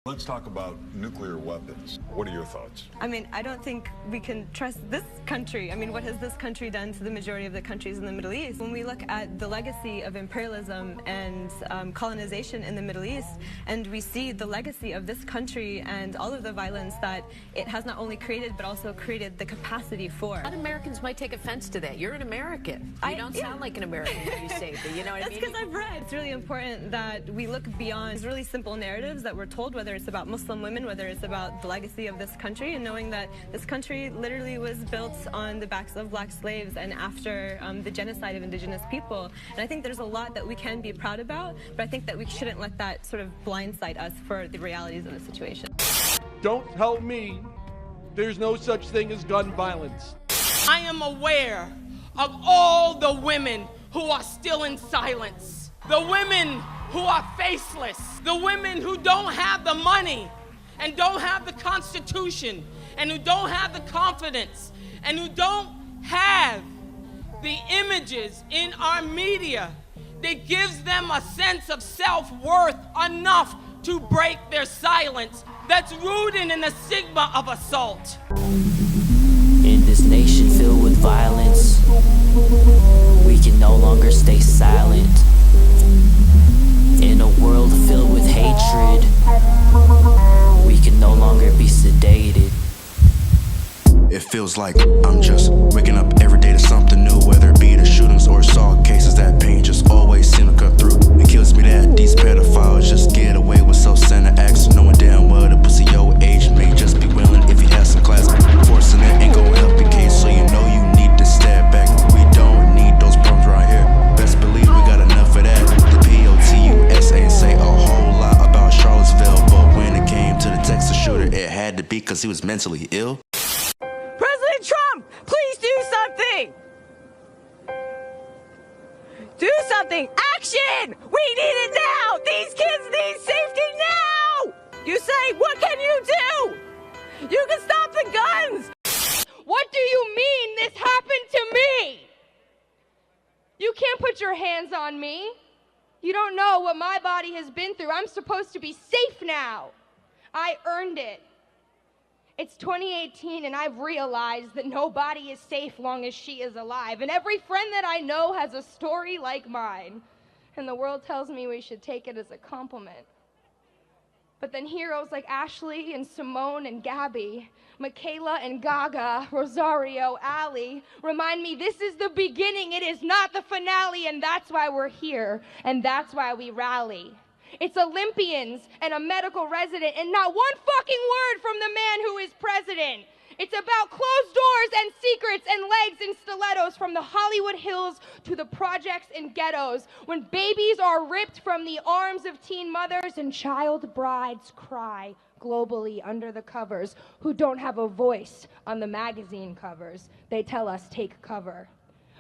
Let's talk about nuclear weapons. What are your thoughts? I mean, I don't think we can trust this country. I mean, what has this country done to the majority of the countries in the Middle East? When we look at the legacy of imperialism and colonization in the Middle East, and we see the legacy of this country and all of the violence that it has not only created, but also created the capacity for. A lot of Americans might take offense to that. You're an American. You don't sound like an American when you say that, you know what I mean? That's because I've read. It's really important that we look beyond these really simple narratives that we're told, whether it's about Muslim women, whether it's about the legacy of this country, and knowing that this country literally was built on the backs of black slaves and after the genocide of indigenous people. And I think there's a lot that we can be proud about, but I think that we shouldn't let that sort of blindside us for the realities of the situation. Don't tell me there's no such thing as gun violence. I am aware of all the women who are still in silence. The women who are faceless. The women who don't have the money and don't have the Constitution and who don't have the confidence and who don't have the images in our media that gives them a sense of self-worth enough to break their silence that's rooted in the stigma of assault. In this nation filled with violence, we can no longer stay silent. In a world filled with hatred, we can no longer be sedated. It feels like I'm just waking up every day to something new, whether it be the shootings or assault cases. That pain just always seems to cut through. It kills me that these pedophiles just get away with self-centered acts, knowing damn well the pussy your age may just be willing if he has some class. Forcing it ain't gonna help your case, so you know you need to step back. We don't need those problems right here. Best believe we got enough of that. The POTUS ain't say a whole lot about Charlottesville, but when it came to the Texas shooter, it had to be because he was mentally ill. President Trump, please do something! Do something! Action! We need it now! These kids need safety now! You say, what can you do? You can stop the guns! What do you mean this happened to me? You can't put your hands on me. You don't know what my body has been through. I'm supposed to be safe now. I earned it. It's 2018 and I've realized that nobody is safe long as she is alive. And every friend that I know has a story like mine. And the world tells me we should take it as a compliment. But then heroes like Ashley and Simone and Gabby, Michaela and Gaga, Rosario, Allie, remind me this is the beginning, it is not the finale, and that's why we're here, and that's why we rally. It's Olympians and a medical resident, and not one fucking word from the man who is president. It's about closed doors and secrets and legs and stilettos from the Hollywood Hills to the projects and ghettos. When babies are ripped from the arms of teen mothers and child brides cry globally under the covers who don't have a voice on the magazine covers. They tell us take cover.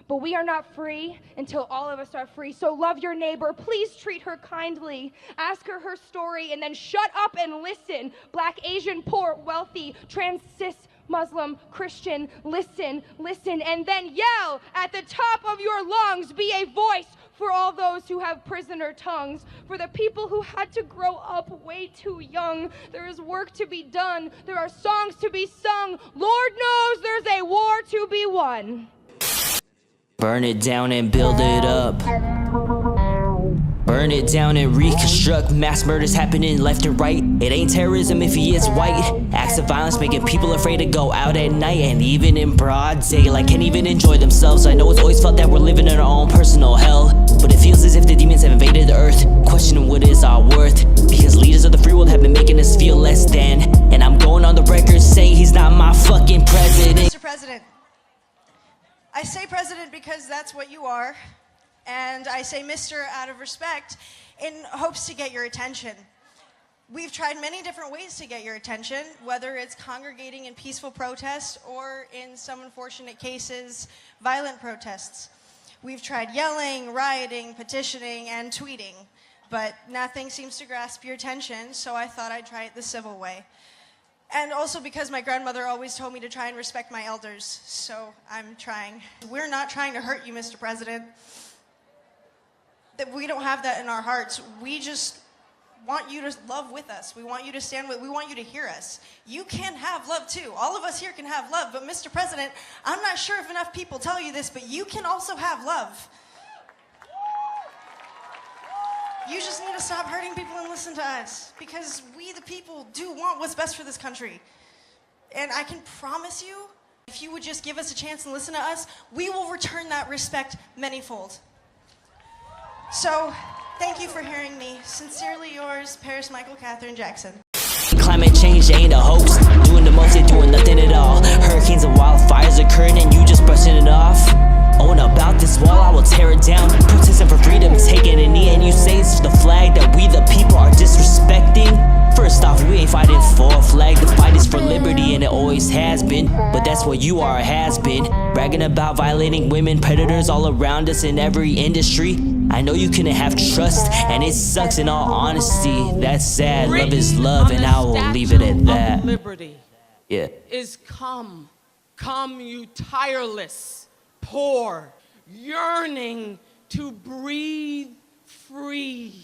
But we are not free until all of us are free. So love your neighbor. Please treat her kindly. Ask her her story and then shut up and listen. Black, Asian, poor, wealthy, trans, cis, Muslim, Christian, listen, listen, and then yell at the top of your lungs. Be a voice for all those who have prisoner tongues. For the people who had to grow up way too young. There is work to be done. There are songs to be sung. Lord knows there's a war to be won. Burn it down and build it up. Burn it down and reconstruct. Mass murders happening left and right. It ain't terrorism if he is white. Acts of violence making people afraid to go out at night. And even in broad daylight can't even enjoy themselves. I know it's always felt that we're living in our own personal hell, but it feels as if the demons have invaded the earth, questioning what is our worth. Because leaders of the free world have been making us feel less than. And I'm going on the record saying he's not my fucking president. Mr. President, I say president because that's what you are. And I say Mr. out of respect in hopes to get your attention. We've tried many different ways to get your attention, whether it's congregating in peaceful protests or in some unfortunate cases, violent protests. We've tried yelling, rioting, petitioning, and tweeting, but nothing seems to grasp your attention, so I thought I'd try it the civil way. And also because my grandmother always told me to try and respect my elders, so I'm trying. We're not trying to hurt you, Mr. President. That we don't have that in our hearts. We just want you to love with us. We want you to stand with, we want you to hear us. You can have love too. All of us here can have love, but Mr. President, I'm not sure if enough people tell you this, but you can also have love. You just need to stop hurting people and listen to us, because we the people do want what's best for this country. And I can promise you, if you would just give us a chance and listen to us, we will return that respect manyfold. So, thank you for hearing me. Sincerely yours, Paris Michael Catherine Jackson. Climate change ain't a hoax. Doing the most, they doing nothing at all. Hurricanes and wildfires occurring and you just brushing it off. Oh, and about this wall, I will tear it down. Protesting for freedom, taking a knee, and you say it's the flag that we the people are disrespecting. First off, we ain't fighting for a flag. The fight is for liberty and it always has been. But that's what you are, has been. Bragging about violating women, predators all around us in every industry. I know you couldn't have trust, and it sucks in all honesty. That's sad, love is love, and I will leave it at that. Liberty is come you tireless, poor, yearning to breathe free.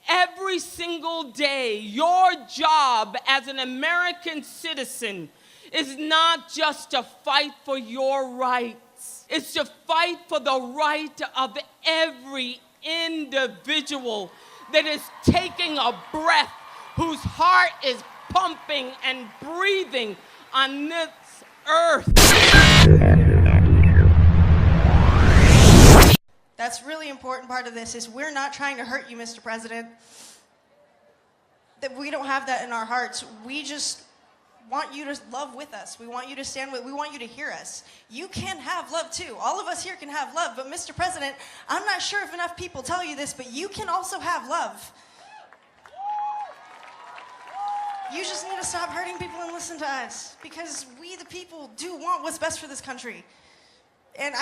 Every single day, your job as an American citizen is not just to fight for your rights. It's to fight for the right of every individual that is taking a breath, whose heart is pumping and breathing on this earth. That's really important part of this is we're not trying to hurt you, Mr. President. That we don't have that in our hearts. We just want you to love with us. We want you to stand with, we want you to hear us. You can have love too. All of us here can have love, but Mr. President, I'm not sure if enough people tell you this, but you can also have love. You just need to stop hurting people and listen to us, because we the people do want what's best for this country. And